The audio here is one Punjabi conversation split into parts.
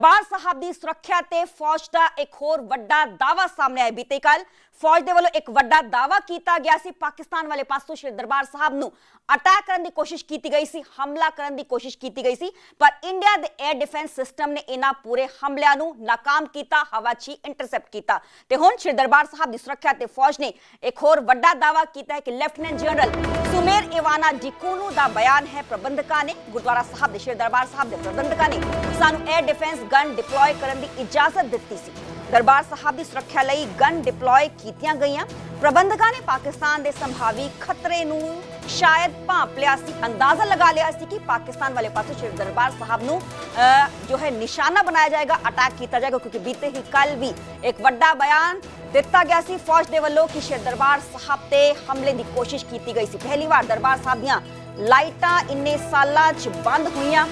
ਦਰਬਾਰ ਸਾਹਿਬ ਦੀ ਸੁਰੱਖਿਆ ਤੇ ਫੌਜ ਦਾ ਇੱਕ ਹੋਰ ਵੱਡਾ ਦਾਅਵਾ ਸਾਹਮਣੇ ਆਇਆ। ਬੀਤੇ ਕੱਲ ਫੌਜ ਦੇ ਵੱਲੋਂ ਇੱਕ ਵੱਡਾ ਦਾਅਵਾ ਕੀਤਾ ਗਿਆ ਸੀ। ਪਾਕਿਸਤਾਨ ਵਾਲੇ ਪਾਸੋਂ ਸ਼੍ਰੀ ਦਰਬਾਰ ਸਾਹਿਬ ਨੂੰ ਅਟੈਕ ਕਰਨ ਦੀ ਕੋਸ਼ਿਸ਼ ਕੀਤੀ ਗਈ ਸੀ, ਹਮਲਾ ਕਰਨ ਦੀ ਕੋਸ਼ਿਸ਼ ਕੀਤੀ ਗਈ ਸੀ, ਪਰ ਇੰਡੀਆ ਦੇ 에ਅਰ ਡਿਫੈਂਸ ਸਿਸਟਮ ਨੇ ਇਹਨਾਂ ਪੂਰੇ ਹਮਲਿਆਂ ਨੂੰ ਨਾਕਾਮ ਕੀਤਾ, ਹਵਾ 'ਚ ਇੰਟਰਸੈਪਟ ਕੀਤਾ। ਤੇ ਹੁਣ ਸ਼੍ਰੀ ਦਰਬਾਰ ਸਾਹਿਬ ਦੀ ਸੁਰੱਖਿਆ ਤੇ ਫੌਜ ਨੇ ਇੱਕ ਹੋਰ ਵੱਡਾ ਦਾਅਵਾ ਕੀਤਾ ਹੈ ਕਿ ਲੈਫਟੀਨੈਂਟ ਜਨਰਲ ਸੁਮੇਰ ਇਵਾਨਾ ਡਿਕੂਨੂ ਦਾ ਬਿਆਨ ਹੈ, ਪ੍ਰਬੰਧਕਾਂ ਨੇ, ਗੁਰਦੁਆਰਾ ਸਾਹਿਬ ਦੇ ਸ਼੍ਰੀ ਦਰਬਾਰ ਸਾਹਿਬ ਦੇ ਪ੍ਰਬੰਧਕਾਂ ਨੇ ਸਾਨੂੰ 에ਅਰ ਡਿਫੈਂਸ ਗਨ ਡਿਪਲੋਏ ਕਰਨ ਦੀ ਇਜਾਜ਼ਤ ਦਿੱਤੀ ਸੀ। ਦਰਬਾਰ ਸਾਹਿਬ ਦੀ ਸੁਰੱਖਿਆ ਲਈ ਗਨ ਡਿਪਲੋਏ ਕੀਤੀਆਂ ਗਈਆਂ। ਪ੍ਰਬੰਧਕਾਂ ਨੇ ਪਾਕਿਸਤਾਨ ਦੇ ਸੰਭਾਵੀ ਖਤਰੇ ਨੂੰ ਸ਼ਾਇਦ ਭਾਂਪ ਲਿਆ ਸੀ, ਅੰਦਾਜ਼ਾ ਲਗਾ ਲਿਆ ਸੀ ਕਿ ਪਾਕਿਸਤਾਨ ਵਾਲੇ ਪਾਸੋਂ ਸ਼੍ਰੀ ਦਰਬਾਰ ਸਾਹਿਬ ਨੂੰ ਜੋ ਹੈ ਨਿਸ਼ਾਨਾ ਬਣਾਇਆ ਜਾਏਗਾ, ਅਟੈਕ ਕੀਤਾ ਜਾਏਗਾ, ਕਿਉਂਕਿ ਬੀਤੇ ਹੀ ਕੱਲ ਵੀ ਇੱਕ ਵੱਡਾ ਬਿਆਨ ਦਿੱਤਾ ਗਿਆ ਸੀ ਫੌਜ ਦੇ ਵੱਲੋਂ ਕਿ ਸ਼੍ਰੀ ਦਰਬਾਰ ਸਾਹਿਬ ਤੇ ਹਮਲੇ ਦੀ ਕੋਸ਼ਿਸ਼ ਕੀਤੀ ਗਈ ਸੀ। ਪਹਿਲੀ ਵਾਰ ਦਰਬਾਰ ਸਾਹਿਬ ਦੀਆਂ ਲਾਈਟਾਂ ਇੰਨੇ ਸਾਲਾਂ 'ਚ ਬੰਦ ਹੋਈਆਂ।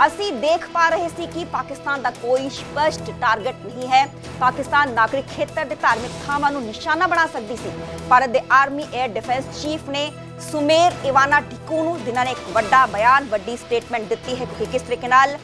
ਅਸੀਂ ਦੇਖ ਪਾ ਰਹੇ ਸੀ ਕਿ ਪਾਕਿਸਤਾਨ ਦਾ ਕੋਈ ਸਪਸ਼ਟ ਟਾਰਗੇਟ ਨਹੀਂ ਹੈ। ਪਾਕਿਸਤਾਨ ਨਾਗਰਿਕ ਖੇਤਰ ਦੇ ਧਾਰਮਿਕ ਥਾਵਾਂ ਨੂੰ ਨਿਸ਼ਾਨਾ ਬਣਾ ਸਕਦੀ ਸੀ। ਭਾਰਤ ਦੇ ਆਰਮੀ 에ਅਰ ਡਿਫੈਂਸ ਚੀਫ ਨੇ ਸੁਮੇਰ ਇਵਾਨਾ ਡਿਕੂਨੂ ਜਿਨ੍ਹਾਂ ਨੇ ਇੱਕ ਵੱਡਾ ਬਿਆਨ, ਵੱਡੀ ਸਟੇਟਮੈਂਟ ਦਿੱਤੀ ਹੈ ਕਿ ਕਿਸ ਤਰੀਕੇ ਨਾਲ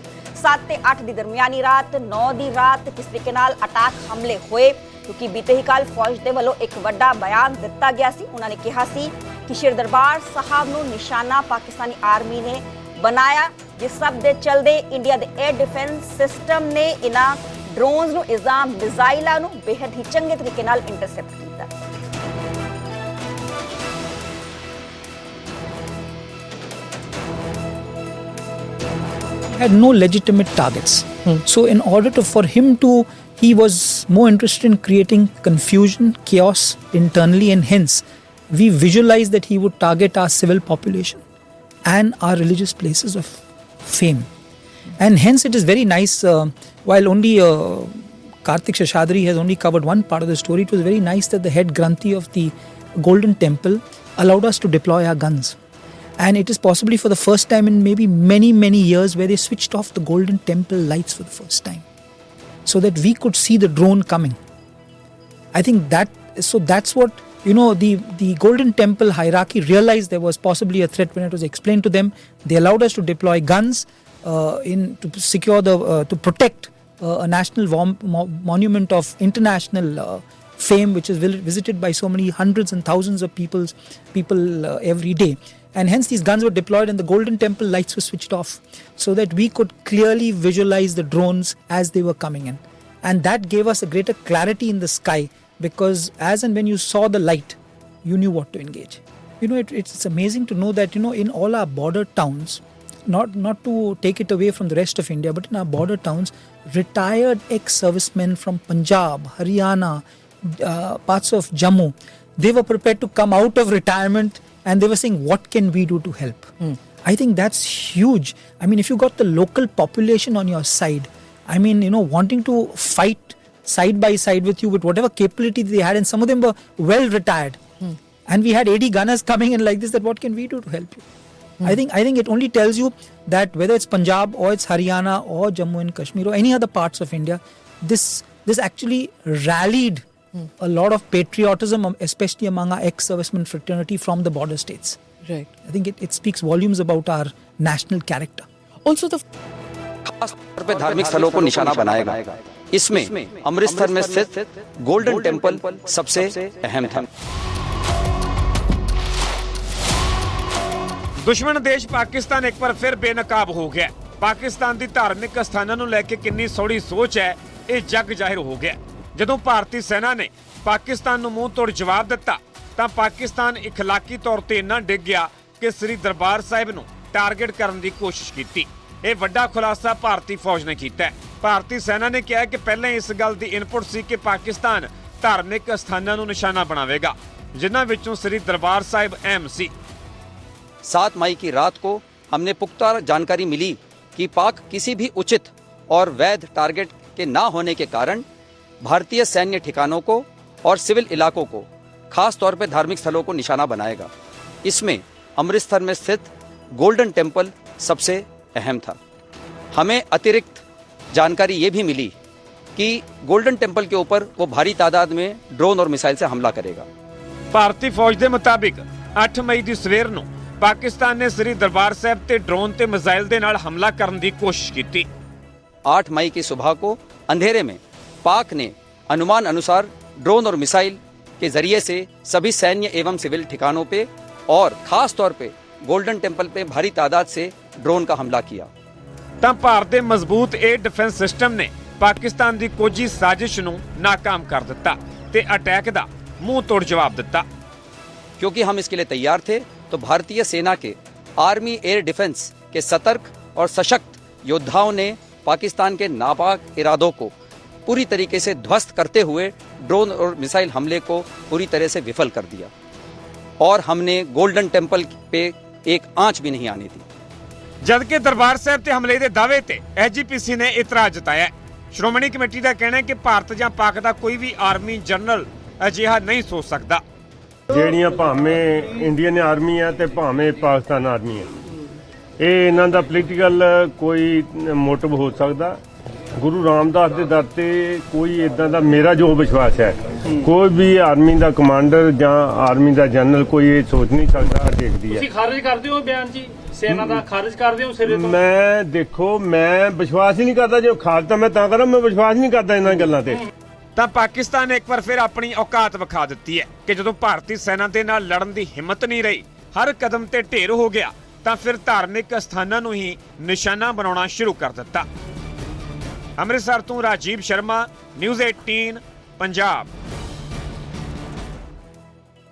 7 ਤੇ 8 ਦੀ ਦਰਮਿਆਨੀ ਰਾਤ, 9 ਦੀ ਰਾਤ ਕਿਸ ਤਰੀਕੇ ਨਾਲ ਅਟੈਕ ਹਮਲੇ ਹੋਏ, ਕਿਉਂਕਿ ਬੀਤੇ ਹੀ ਕੱਲ ਫੌਜ ਦੇ ਵੱਲੋਂ ਇੱਕ ਵੱਡਾ ਬਿਆਨ ਦਿੱਤਾ ਗਿਆ ਸੀ। ਉਹਨਾਂ ਨੇ ਕਿਹਾ ਸੀ ਕਿ ਸ਼੍ਰੀ ਦਰਬਾਰ ਸਾਹਿਬ ਨੂੰ ਨਿਸ਼ਾਨਾ ਪਾਕਿਸਤਾਨੀ ਆਰਮੀ ਨੇ ਬਣਾਇਆ, ਜਿਸ ਸਭ ਦੇ ਚਲਦੇ ਇੰਡੀਆ ਦੇ 에ਅਰ ਡਿਫੈਂਸ ਸਿਸਟਮ ਨੇ ਇਹਨਾਂ ਡਰੋਨਸ ਨੂੰ, ਇਜ਼ਾਮ ਮਿਜ਼ਾਈਲਾਂ ਨੂੰ ਬੇहद ਹੀ ਚੰਗੇ ਤਰੀਕੇ ਨਾਲ ਇੰਟਰਸੈਪਟ ਕੀਤਾ। Had no legitimate targets. So in order for him to, he was more interested in creating confusion, chaos internally, and hence we visualized that he would target our civil population and our religious places of fame. And hence it is very nice, while only Karthik Shashadri has only covered one part of the story, it was very nice that the head Granthi of the Golden Temple allowed us to deploy our guns. And it is possibly for the first time in maybe many years where they switched off the Golden Temple lights for the first time so that we could see the drone coming. I think that's what, the Golden Temple hierarchy realized there was possibly a threat when it was explained to them. They allowed us to deploy guns to secure to protect a national monument of international fame, which is visited by so many hundreds and thousands of people every day. And hence these guns were deployed and the Golden Temple lights were switched off so that we could clearly visualize the drones as they were coming in. And that gave us a greater clarity in the sky, because as and when you saw the light, you knew what to engage. It's amazing to know that, in all our border towns, not to take it away from the rest of India, but in our border towns, retired ex-servicemen from Punjab, Haryana, parts of Jammu, they were prepared to come out of retirement and they were saying, what can we do to help? I think that's huge. I mean, if you got the local population on your side, wanting to fight side by side with you with whatever capability they had, and some of them were well retired. And we had 80 gunners coming in like this, that what can we do to help you? I think it only tells you that whether it's Punjab or it's Haryana or Jammu and Kashmir or any other parts of India, this actually rallied a lot of patriotism, especially among our ex-servicemen fraternity from the border states. Right. I think it speaks volumes about our national character. Also the खास तौर पे धार्मिक स्थलों को निशाना बनाएगा। इसमें अमृतसर में स्थित गोल्डन टेम्पल सबसे अहम था। ਦੁਸ਼ਮਣ ਦੇਸ਼ ਪਾਕਿਸਤਾਨ ਇੱਕ ਵਾਰ ਫਿਰ ਬੇਨਕਾਬ ਹੋ ਗਿਆ। ਪਾਕਿਸਤਾਨ ਦੀ ਧਾਰਮਿਕ ਸਥਾਨਾਂ ਨੂੰ ਲੈ ਕੇ ਕਿੰਨੀ ਸੌੜੀ ਸੋਚ ਹੈ, ਇਹ ਜੱਗ ਜ਼ਾਹਿਰ ਹੋ ਗਿਆ। ਜਦੋਂ ਭਾਰਤੀ ਸੈਨਾ ਨੇ ਪਾਕਿਸਤਾਨ ਨੂੰ ਮੂੰਹ ਤੋੜ ਜਵਾਬ ਦਿੱਤਾ ਤਾਂ ਪਾਕਿਸਤਾਨ ਇਖਲਾਕੀ ਤੌਰ ਤੇ ਇੰਨਾ ਡਿੱਗ ਗਿਆ ਕਿ ਸ੍ਰੀ ਦਰਬਾਰ ਸਾਹਿਬ ਨੂੰ ਟਾਰਗੇਟ ਕਰਨ ਦੀ ਕੋਸ਼ਿਸ਼ ਕੀਤੀ। ਇਹ ਵੱਡਾ ਖੁਲਾਸਾ ਭਾਰਤੀ ਫੌਜ ਨੇ ਕੀਤਾ। ਭਾਰਤੀ ਸੈਨਾ ਨੇ ਕਿਹਾ ਕਿ ਪਹਿਲਾਂ ਇਸ ਗੱਲ ਦੀ ਇਨਪੁਟ ਸੀ ਕਿ ਪਾਕਿਸਤਾਨ ਧਾਰਮਿਕ ਸਥਾਨਾਂ ਨੂੰ ਨਿਸ਼ਾਨਾ ਬਣਾਵੇਗਾ, ਜਿਨ੍ਹਾਂ ਵਿੱਚੋਂ ਸ੍ਰੀ ਦਰਬਾਰ ਸਾਹਿਬ ਅਹਿਮ ਸੀ। 7 मई की रात को हमने पुख्ता जानकारी मिली कि पाक किसी भी उचित और वैध टारगेट के ना होने के कारण भारतीय सैन्य ठिकानों को और सिविल इलाकों को, खास तौर पर धार्मिक स्थलों को निशाना बनाएगा। इसमें अमृतसर में स्थित गोल्डन टेम्पल सबसे अहम था। हमें अतिरिक्त जानकारी ये भी मिली कि गोल्डन टेम्पल के ऊपर वो भारी तादाद में ड्रोन और मिसाइल से हमला करेगा। ਭਾਰਤੀ ਫੌਜ ਦੇ ਮੁਤਾबिक 8 ਮਈ ਦੀ ਸਵੇਰ ਨੂੰ ਪਾਕਿਸਤਾਨ ਨੇ ਸ੍ਰੀ ਦਰਬਾਰ ਸਾਹਿਬ ਤੇ ਡਰੋਨ ਤੇ ਮਿਜ਼ਾਈਲ ਦੇ ਨਾਲ ਹਮਲਾ ਕਰਨ ਦੀ ਕੋਸ਼ਿਸ਼ ਕੀਤੀ। 8 मई की सुबह को अंधेरे में पाक ने अनुमान अनुसार ड्रोन और मिसाइल के जरिए से सभी सैन्य एवं सिविल ठिकानों पे और खास तौर पे गोल्डन टेम्पल पे भारी तादाद से ड्रोन का हमला किया। ਤਾਂ ਭਾਰਤ ਦੇ ਮਜ਼ਬੂਤ 에ਅਰ ਡਿਫੈਂਸ ਸਿਸਟਮ ਨੇ ਪਾਕਿਸਤਾਨ ਦੀ ਕੋਝੀ ਸਾਜ਼ਿਸ਼ ਨੂੰ ਨਾਕਾਮ ਕਰ ਦਿੱਤਾ ਤੇ ਅਟੈਕ ਦਾ ਮੂੰਹ ਤੋੜ ਜਵਾਬ ਦਿੱਤਾ। क्योंकि हम इसके लिए तैयार थे तो भारतीय सेना के आर्मी एयर डिफेंस के सतर्क और सशक्त योद्धाओं ने पाकिस्तान के नापाक इरादों को पूरी तरीके से ध्वस्त करते हुए ड्रोन और मिसाइल हमले को पूरी तरह से विफल कर दिया और हमने गोल्डन टेम्पल पे एक आंच भी नहीं आने दी। ਜਦਕਿ ਦਰਬਾਰ ਸਾਹਿਬ ਤੇ ਹਮਲੇ ਦੇ ਦਾਅਵੇ ਤੇ ਐਸਜੀਪੀਸੀ ਨੇ ਇਤਰਾਜ਼ ਜਤਾਇਆ। ਸ਼੍ਰੋਮਣੀ ਕਮੇਟੀ ਦਾ ਕਹਿਣਾ ਹੈ ਕਿ ਭਾਰਤ ਜਾਂ ਪਾਕ ਦਾ ਕੋਈ ਵੀ ਆਰਮੀ ਜਨਰਲ ਅਜਿਹਾ ਨਹੀਂ ਸੋਚ ਸਕਦਾ। ਜਿਹੜੀਆਂ ਭਾਵੇਂ ਇੰਡੀਅਨ ਆਰਮੀ ਆ ਤੇ ਭਾਵੇਂ ਪਾਕਿਸਤਾਨ ਆਰਮੀ ਆ, ਇਹ ਇਹਨਾਂ ਦਾ ਪੋਲੀਟੀਕਲ ਕੋਈ ਮੋਟਿਵ ਹੋ ਸਕਦਾ। ਗੁਰੂ ਰਾਮਦਾਸ ਦੇ ਦਰ ਤੇ ਕੋਈ ਇਦਾਂ ਦਾ ਮੇਰਾ ਜੋ ਵਿਸ਼ਵਾਸ ਹੈ, ਕੋਈ ਵੀ ਆਰਮੀ ਦਾ ਕਮਾਂਡਰ ਜਾਂ ਆਰਮੀ ਦਾ ਜਨਰਲ ਕੋਈ ਇਹ ਸੋਚ ਨਹੀਂ ਸਕਦਾ। ਦੇਖਦੀ ਹੈ ਤੁਸੀਂ ਖਾਰਜ ਕਰਦੇ ਹੋ ਬਿਆਨ ਜੀ, ਸੈਨਾ ਦਾ ਖਾਰਜ ਕਰਦੇ ਹੋ ਸਿਰੇ ਤੋਂ? ਮੈਂ ਦੇਖੋ, ਮੈਂ ਵਿਸ਼ਵਾਸ ਹੀ ਨਹੀਂ ਕਰਦਾ। ਜੇ ਖਾਰਜ ਤਾਂ ਮੈਂ ਤਾਂ ਕਰਾਂ, ਮੈਂ ਵਿਸ਼ਵਾਸ ਨਹੀਂ ਕਰਦਾ ਇਹਨਾਂ ਗੱਲਾਂ ਤੇ। ਤਾਂ ਪਾਕਿਸਤਾਨ ਨੇ ਇੱਕ ਵਾਰ ਫਿਰ ਆਪਣੀ ਔਕਾਤ ਵਿਖਾ ਦਿੱਤੀ ਹੈ ਕਿ ਜਦੋਂ ਭਾਰਤੀ ਸੈਨਾ ਦੇ ਨਾਲ ਲੜਨ ਦੀ ਹਿੰਮਤ ਨਹੀਂ ਰਹੀ, ਹਰ ਕਦਮ ਤੇ ਢੇਰ ਹੋ ਗਿਆ, ਤਾਂ ਫਿਰ ਧਾਰਮਿਕ ਸਥਾਨਾਂ ਨੂੰ ਹੀ ਨਿਸ਼ਾਨਾ ਬਣਾਉਣਾ ਸ਼ੁਰੂ ਕਰ ਦਿੱਤਾ। ਅੰਮ੍ਰਿਤਸਰ ਤੋਂ ਰਾਜੀਵ ਸ਼ਰਮਾ, ਨਿਊਜ਼ 18 ਪੰਜਾਬ।